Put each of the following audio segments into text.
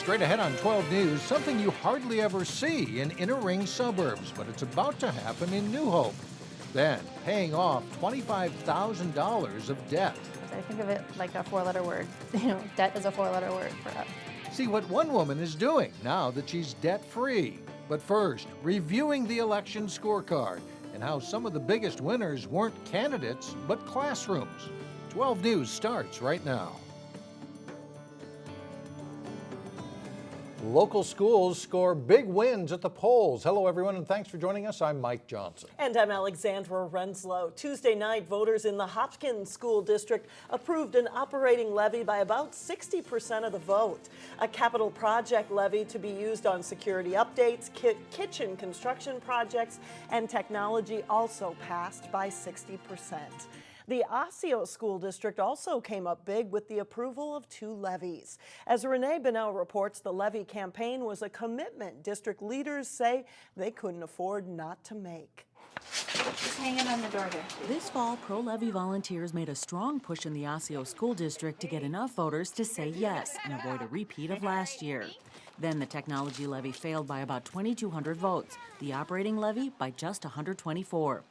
Straight ahead on 12 News, something you hardly ever see in inner-ring suburbs, but it's about to happen in New Hope. Then, paying off $25,000 of debt. I think of it like a four-letter word. Debt is a four-letter word for us. See what one woman is doing now that she's debt-free. But first, reviewing the election scorecard and how some of the biggest winners weren't candidates, but classrooms. 12 News starts right now. Local schools score big wins at the polls. Hello, everyone, and thanks for joining us. I'm Mike Johnson. And I'm Alexandra Renslow. Tuesday night, voters in the Hopkins School District approved an operating levy by about 60% of the vote. A capital project levy to be used on security updates, kitchen construction projects, and technology also passed by 60%. The Osseo School District also came up big with the approval of 2 levies. As Renee Bonnell reports, the levy campaign was a commitment district leaders say they couldn't afford not to make. Just hanging on the door here. This fall, pro-levy volunteers made a strong push in the Osseo School District to get enough voters to say yes and avoid a repeat of last year. Then the technology levy failed by about 2,200 votes, the operating levy by just 124.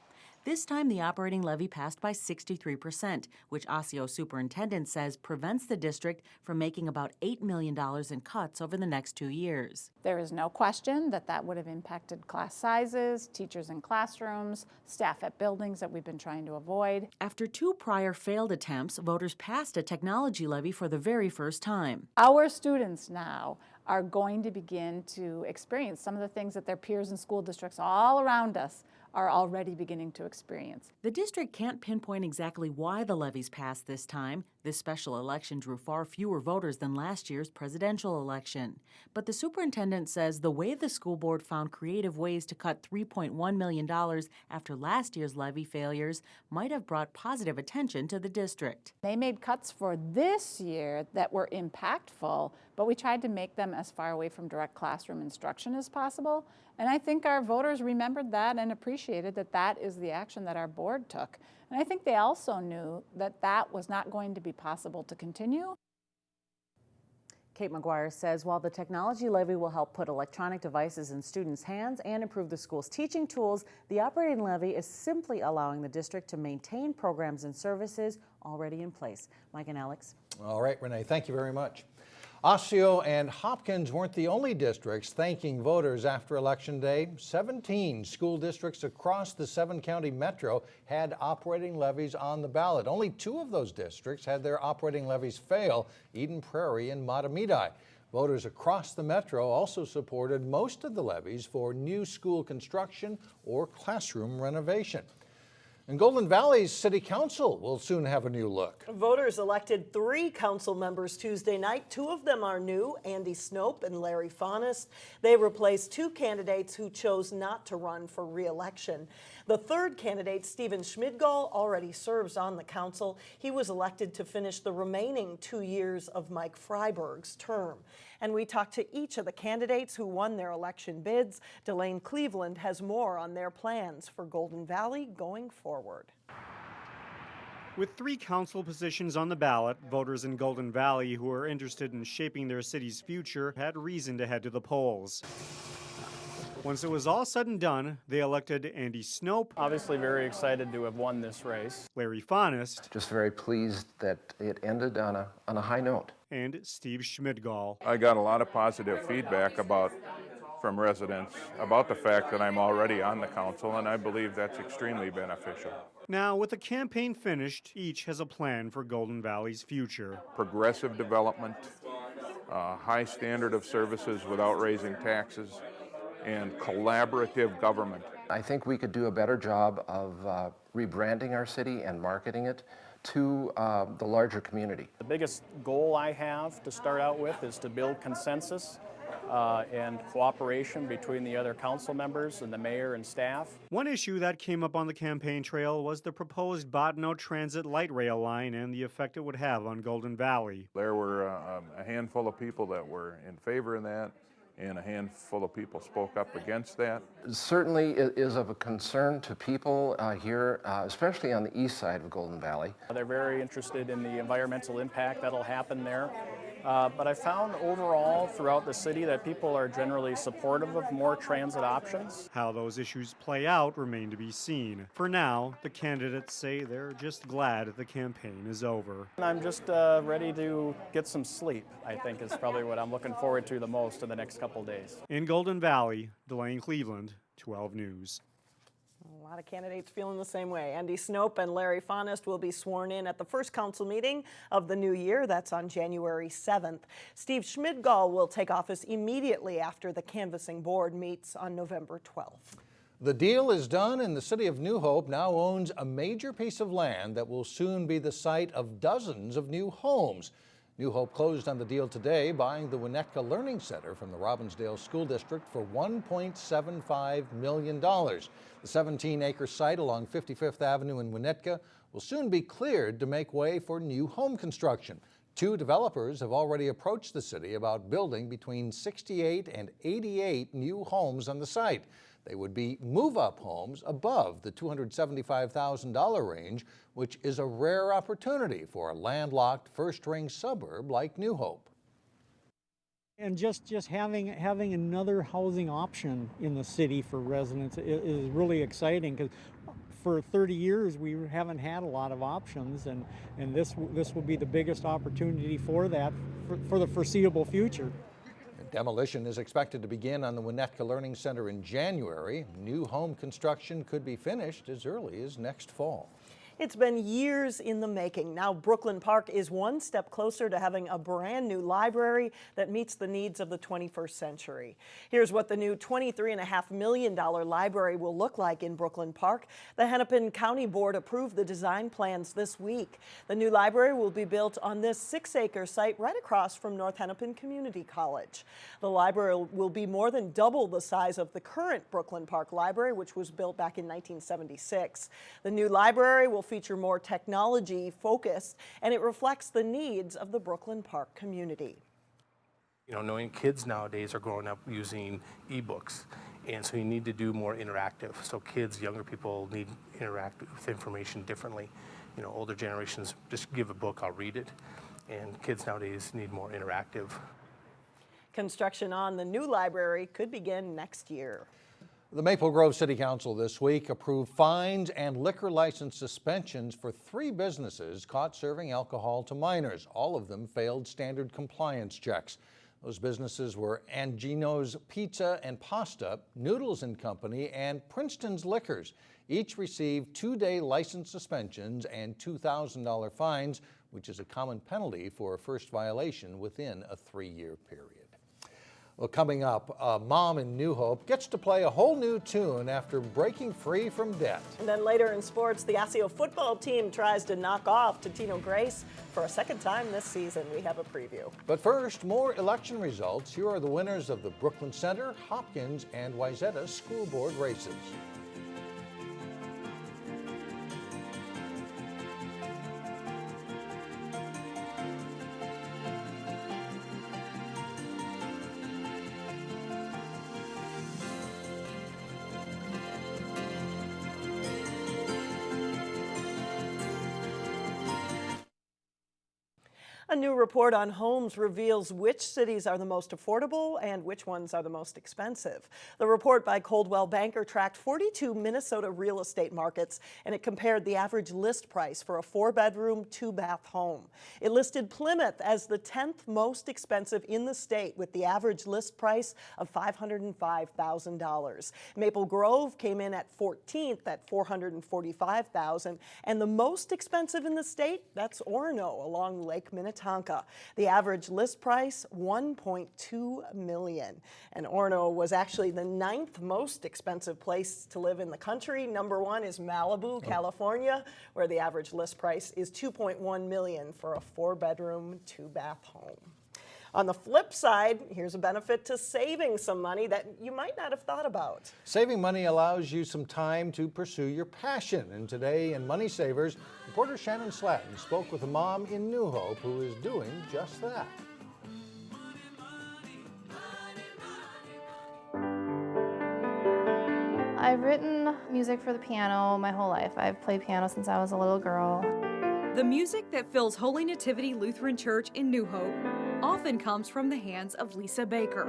This time, the operating levy passed by 63%, which Osseo superintendent says prevents the district from making about $8 million in cuts over the next 2 years. There is no question that that would have impacted class sizes, teachers in classrooms, staff at buildings that we've been trying to avoid. After 2 prior failed attempts, voters passed a technology levy for the very first time. Our students now are going to begin to experience some of the things that their peers in school districts all around us are already beginning to experience. The district can't pinpoint exactly why the levies passed this time. This special election drew far fewer voters than last year's presidential election. But the superintendent says the way the school board found creative ways to cut $3.1 million after last year's levy failures might have brought positive attention to the district. They made cuts for this year that were impactful, but we tried to make them as far away from direct classroom instruction as possible. And I think our voters remembered that and appreciated that that is the action that our board took. And I think they also knew that that was not going to be possible to continue. Kate McGuire says while the technology levy will help put electronic devices in students' hands and improve the school's teaching tools, the operating levy is simply allowing the district to maintain programs and services already in place. Mike and Alex. All right, Renee, thank you very much. Osseo and Hopkins weren't the only districts thanking voters after Election Day. 17 school districts across the 7-county metro had operating levies on the ballot. Only 2 of those districts had their operating levies fail, Eden Prairie and Matamidi. Voters across the metro also supported most of the levies for new school construction or classroom renovation. And Golden Valley's City Council will soon have a new look. Voters elected 3 council members Tuesday night. 2 of them are new, Andy Snope and Larry Faunus. They replaced 2 candidates who chose not to run for re-election. The 3rd candidate, Stephen Schmidgall, already serves on the council. He was elected to finish the remaining 2 years of Mike Freiberg's term. And we talked to each of the candidates who won their election bids. Delane Cleveland has more on their plans for Golden Valley going forward. With 3 council positions on the ballot, voters in Golden Valley who are interested in shaping their city's future had reason to head to the polls. Once it was all said and done, they elected Andy Snope. Obviously very excited to have won this race. Larry Faunus. Just very pleased that it ended on a high note. And Steve Schmidgall. I got a lot of positive feedback from residents about the fact that I'm already on the council, and I believe that's extremely beneficial. Now, with the campaign finished, each has a plan for Golden Valley's future. Progressive development, high standard of services without raising taxes, and collaborative government. I think we could do a better job of rebranding our city and marketing it to the larger community. The biggest goal I have to start out with is to build consensus and cooperation between the other council members and the mayor and staff. One issue that came up on the campaign trail was the proposed Bottineau Transit light rail line and the effect it would have on Golden Valley. There were a handful of people that were in favor of that, and a handful of people spoke up against that. Certainly it is of a concern to people here, especially on the east side of Golden Valley. They're very interested in the environmental impact that'll happen there. But I found overall throughout the city that people are generally supportive of more transit options. How those issues play out remain to be seen. For now, the candidates say they're just glad the campaign is over. And I'm just ready to get some sleep, I think is probably what I'm looking forward to the most in the next couple days. In Golden Valley, Delane Cleveland, 12 News. A lot of candidates feeling the same way. Andy Snope and Larry Fonest will be sworn in at the first council meeting of the new year. That's on January 7th. Steve Schmidgall will take office immediately after the canvassing board meets on November 12th. The deal is done, and the city of New Hope now owns a major piece of land that will soon be the site of dozens of new homes. New Hope closed on the deal today, buying the Winnetka Learning Center from the Robbinsdale School District for $1.75 million. The 17-acre site along 55th Avenue in Winnetka will soon be cleared to make way for new home construction. 2 developers have already approached the city about building between 68 and 88 new homes on the site. They would be move-up homes above the $275,000 range, which is a rare opportunity for a landlocked first-ring suburb like New Hope. And just having another housing option in the city for residents is really exciting, because for 30 years we haven't had a lot of options, and this will be the biggest opportunity for that for the foreseeable future. Demolition is expected to begin on the Winnetka Learning Center in January. New home construction could be finished as early as next fall. It's been years in the making. Now Brooklyn Park is one step closer to having a brand new library that meets the needs of the 21st century. Here's what the new $23.5 million library will look like in Brooklyn Park. The Hennepin County Board approved the design plans this week. The new library will be built on this 6-acre site right across from North Hennepin Community College. The library will be more than double the size of the current Brooklyn Park Library, which was built back in 1976. The new library will feature more technology focused, and it reflects the needs of the Brooklyn Park community. You know, knowing kids nowadays are growing up using ebooks, and so you need to do more interactive. So kids, younger people need to interact with information differently. You know, older generations just give a book, I'll read it, and kids nowadays need more interactive. Construction on the new library could begin next year. The Maple Grove City Council this week approved fines and liquor license suspensions for 3 businesses caught serving alcohol to minors. All of them failed standard compliance checks. Those businesses were Angino's Pizza and Pasta, Noodles and Company, and Princeton's Liquors. Each received 2-day license suspensions and $2,000 fines, which is a common penalty for a first violation within a 3-year period. Well, coming up, a mom in New Hope gets to play a whole new tune after breaking free from debt. And then later in sports, the Osseo football team tries to knock off Totino-Grace for a second time this season. We have a preview. But first, more election results. Here are the winners of the Brooklyn Center, Hopkins, and Wayzata school board races. A new report on homes reveals which cities are the most affordable and which ones are the most expensive. The report by Coldwell Banker tracked 42 Minnesota real estate markets, and it compared the average list price for a 4-bedroom, 2-bath home. It listed Plymouth as the 10th most expensive in the state, with the average list price of $505,000. Maple Grove came in at 14th at $445,000, and the most expensive in the state, that's Orono along Lake Minnetonka. The average list price, $1.2 million. And Orono was actually the 9th most expensive place to live in the country. Number 1 is Malibu, California, where the average list price is $2.1 million for a 4-bedroom, 2-bath home. On the flip side, here's a benefit to saving some money that you might not have thought about. Saving money allows you some time to pursue your passion. And today in Money Savers, reporter Shannon Slatton spoke with a mom in New Hope who is doing just that. I've written music for the piano my whole life. I've played piano since I was a little girl. The music that fills Holy Nativity Lutheran Church in New Hope. often comes from the hands of Lisa Baker.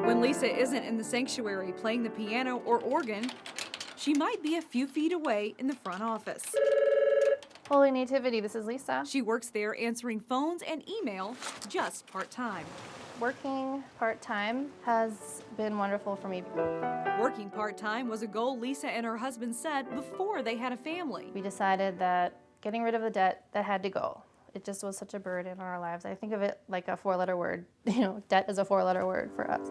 When Lisa isn't in the sanctuary playing the piano or organ, she might be a few feet away in the front office. Holy Nativity, this is Lisa. She works there answering phones and email just part-time. Working part-time has been wonderful for me. Working part-time was a goal Lisa and her husband set before they had a family. We decided that getting rid of the debt, that had to go. It just was such a burden in our lives. I think of it like a four-letter word. Debt is a four-letter word for us.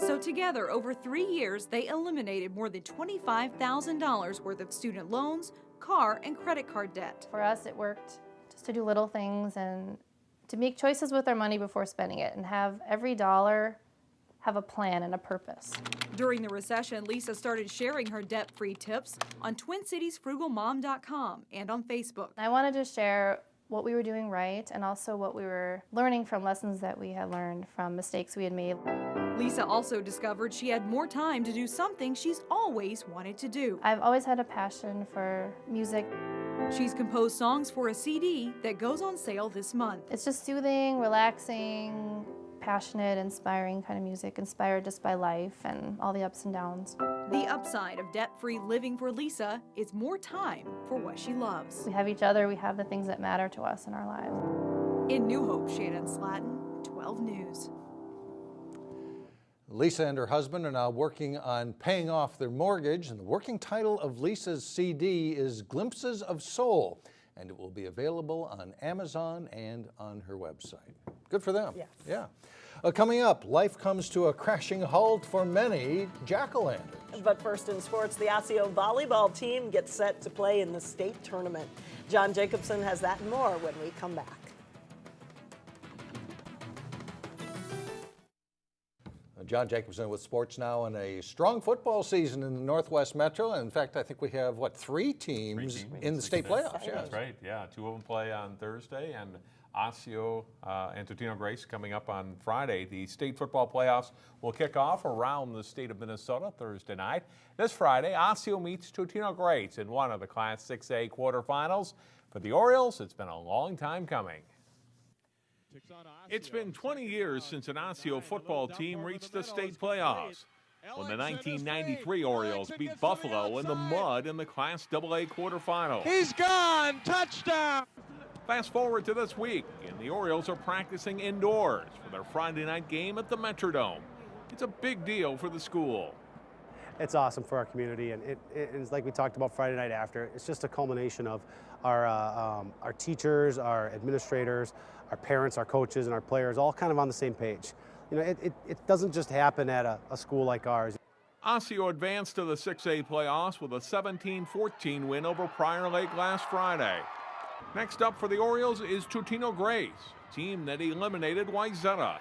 So together, over 3 years, they eliminated more than $25,000 worth of student loans, car, and credit card debt. For us, it worked just to do little things and to make choices with our money before spending it and have every dollar have a plan and a purpose. During the recession, Lisa started sharing her debt-free tips on TwinCitiesFrugalMom.com and on Facebook. I wanted to share what we were doing right and also what we were learning from lessons that we had learned from mistakes we had made. Lisa also discovered she had more time to do something she's always wanted to do. I've always had a passion for music. She's composed songs for a CD that goes on sale this month. It's just soothing, relaxing, passionate, inspiring kind of music, inspired just by life and all the ups and downs. The upside of debt-free living for Lisa is more time for what she loves. We have each other, we have the things that matter to us in our lives. In New Hope, Shannon Slatton, 12 News. Lisa and her husband are now working on paying off their mortgage, and the working title of Lisa's CD is Glimpses of Soul, and it will be available on Amazon and on her website. Good for them. Yes. Yeah. Coming up, life comes to a crashing halt for many jack-o'-lanterns. But first in sports, the Osseo volleyball team gets set to play in the state tournament. John Jacobson has that and more when we come back. John Jacobson with sports now, and a strong football season in the Northwest Metro. In fact, I think we have, what, three teams in the state playoffs? Yeah, that's right. Yeah, two of them play on Thursday, and Osseo and Totino-Grace coming up on Friday. The state football playoffs will kick off around the state of Minnesota Thursday night. This Friday, Osseo meets Totino-Grace in one of the Class 6A quarterfinals. For the Orioles, it's been a long time coming. It's been 20 years since an Osseo football team reached the state playoffs, when the 1993 Orioles beat Buffalo in the mud in the Class AA quarterfinals. He's gone! Touchdown! Fast forward to this week, and the Orioles are practicing indoors for their Friday night game at the Metrodome. It's a big deal for the school. It's awesome for our community, and it's like we talked about Friday night after. It's just a culmination of our teachers, our administrators, our parents, our coaches, and our players all kind of on the same page. You know, it doesn't just happen at a school like ours. Osseo advanced to the 6A playoffs with a 17-14 win over Prior Lake last Friday. Next up for the Orioles is Totino-Grace, a team that eliminated Wayzata.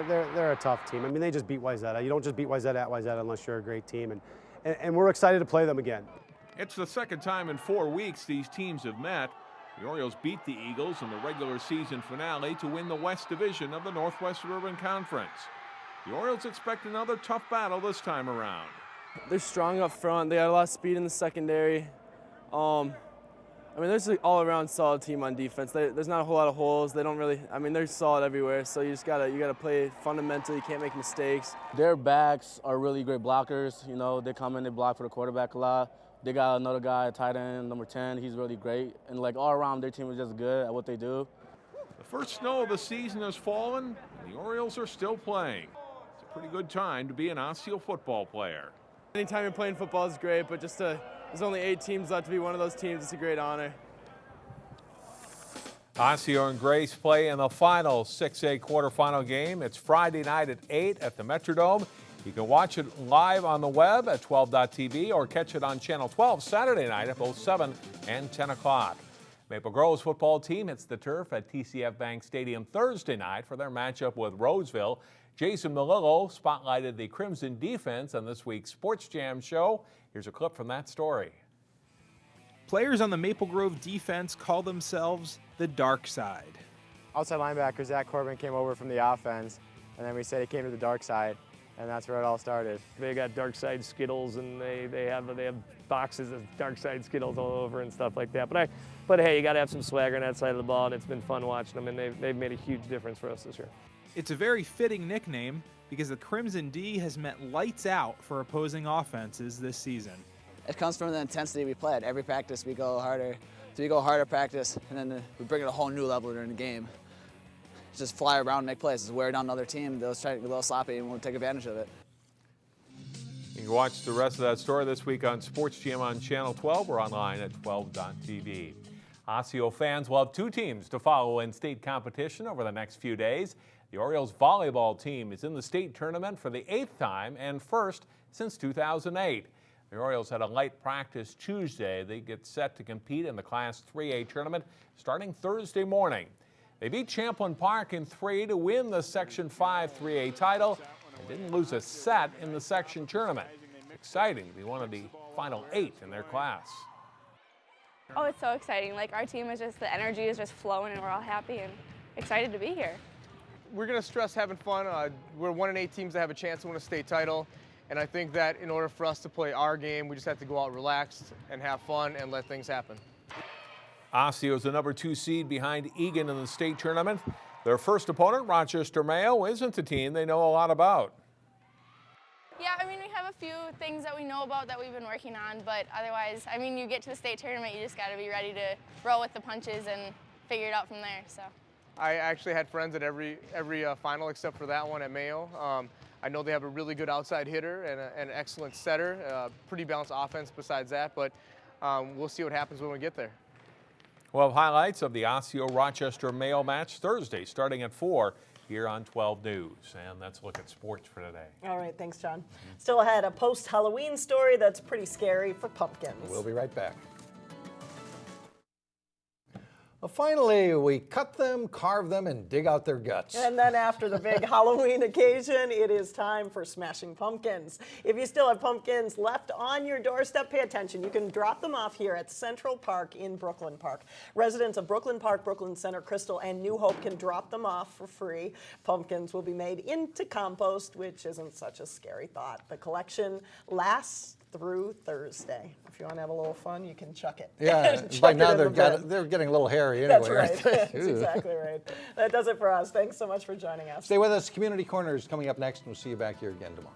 They're a tough team. I mean, they just beat Wayzata. You don't just beat Wayzata at Wayzata unless you're a great team, and we're excited to play them again. It's the second time in 4 weeks these teams have met. The Orioles beat the Eagles in the regular season finale to win the West Division of the Northwest Suburban Conference. The Orioles expect another tough battle this time around. They're strong up front. They got a lot of speed in the secondary. I mean, there's an all-around solid team on defense. There's not a whole lot of holes. They don't really. I mean, they're solid everywhere. So you gotta play fundamentally. You can't make mistakes. Their backs are really great blockers. You know, they come in, they block for the quarterback a lot. They got another guy, tight end, number 10. He's really great. And, like, all around, their team is just good at what they do. The first snow of the season has fallen, and the Orioles are still playing. It's a pretty good time to be an Osseo football player. Anytime you're playing football is great, but just there's only 8 teams left to be one of those teams. It's a great honor. Osseo and Grace play in the final 6A quarterfinal game. It's Friday night at 8 at the Metrodome. You can watch it live on the web at 12.tv or catch it on Channel 12 Saturday night at both 7 and 10 o'clock. Maple Grove's football team hits the turf at TCF Bank Stadium Thursday night for their matchup with Roseville. Jason Melillo spotlighted the Crimson defense on this week's Sports Jam show. Here's a clip from that story. Players on the Maple Grove defense call themselves the dark side. Outside linebacker Zach Corbin came over from the offense, and then we said he came to the dark side. and that's where it all started. They got Dark Side Skittles, and they have boxes of Dark Side Skittles all over and stuff like that. But hey, you got to have some swagger on that side of the ball, and it's been fun watching them, and they've made a huge difference for us this year. It's a very fitting nickname because the Crimson D has meant lights out for opposing offenses this season. It comes from the intensity we play. At every practice, we go harder. So we go harder practice, and then we bring it a whole new level during the game. Just fly around and make plays. Just wear down another team. They'll try to be a little sloppy, and we'll take advantage of it. You can watch the rest of that story this week on Sports GM on Channel 12 or online at 12.tv. Osseo fans will have two teams to follow in state competition over the next few days. The Orioles volleyball team is in the state tournament for the 8th time and first since 2008. The Orioles had a light practice Tuesday. They get set to compete in the Class 3A tournament starting Thursday morning. They beat Champlin Park in 3 to win the Section 5 3A title and didn't lose a set in the section tournament. Exciting to be one of the final 8 in their class. Oh, it's so exciting. Like, our team is just, the energy is just flowing, and we're all happy and excited to be here. We're going to stress having fun. We're 1 in 8 teams that have a chance to win a state title. And I think that in order for us to play our game, we just have to go out relaxed and have fun and let things happen. Osseo is the number 2 seed behind Egan in the state tournament. Their first opponent, Rochester Mayo, isn't a team they know a lot about. Yeah, I mean, we have a few things that we know about that we've been working on, but otherwise, I mean, you get to the state tournament, you just got to be ready to roll with the punches and figure it out from there. So I actually had friends at every final except for that one at Mayo. I know they have a really good outside hitter and an excellent setter, pretty balanced offense besides that, but we'll see what happens when we get there. We'll have highlights of the Osseo-Rochester Mayo match Thursday starting at 4 here on 12 News. And that's a look at sports for today. All right, thanks, John. Still ahead, a post-Halloween story that's pretty scary for pumpkins. We'll be right back. Well, finally, we cut them, carve them, and dig out their guts. And then after the big Halloween occasion, it is time for Smashing Pumpkins. If you still have pumpkins left on your doorstep, pay attention. You can drop them off here at Central Park in Brooklyn Park. Residents of Brooklyn Park, Brooklyn Center, Crystal, and New Hope can drop them off for free. Pumpkins will be made into compost, which isn't such a scary thought. The collection lasts through Thursday. If you want to have a little fun, you can chuck it. Yeah, Chuck by it now in the bin. they're getting a little hairy anyway. That's right. That's exactly right. That does it for us. Thanks so much for joining us. Stay with us. Community Corner is coming up next, and we'll see you back here again tomorrow.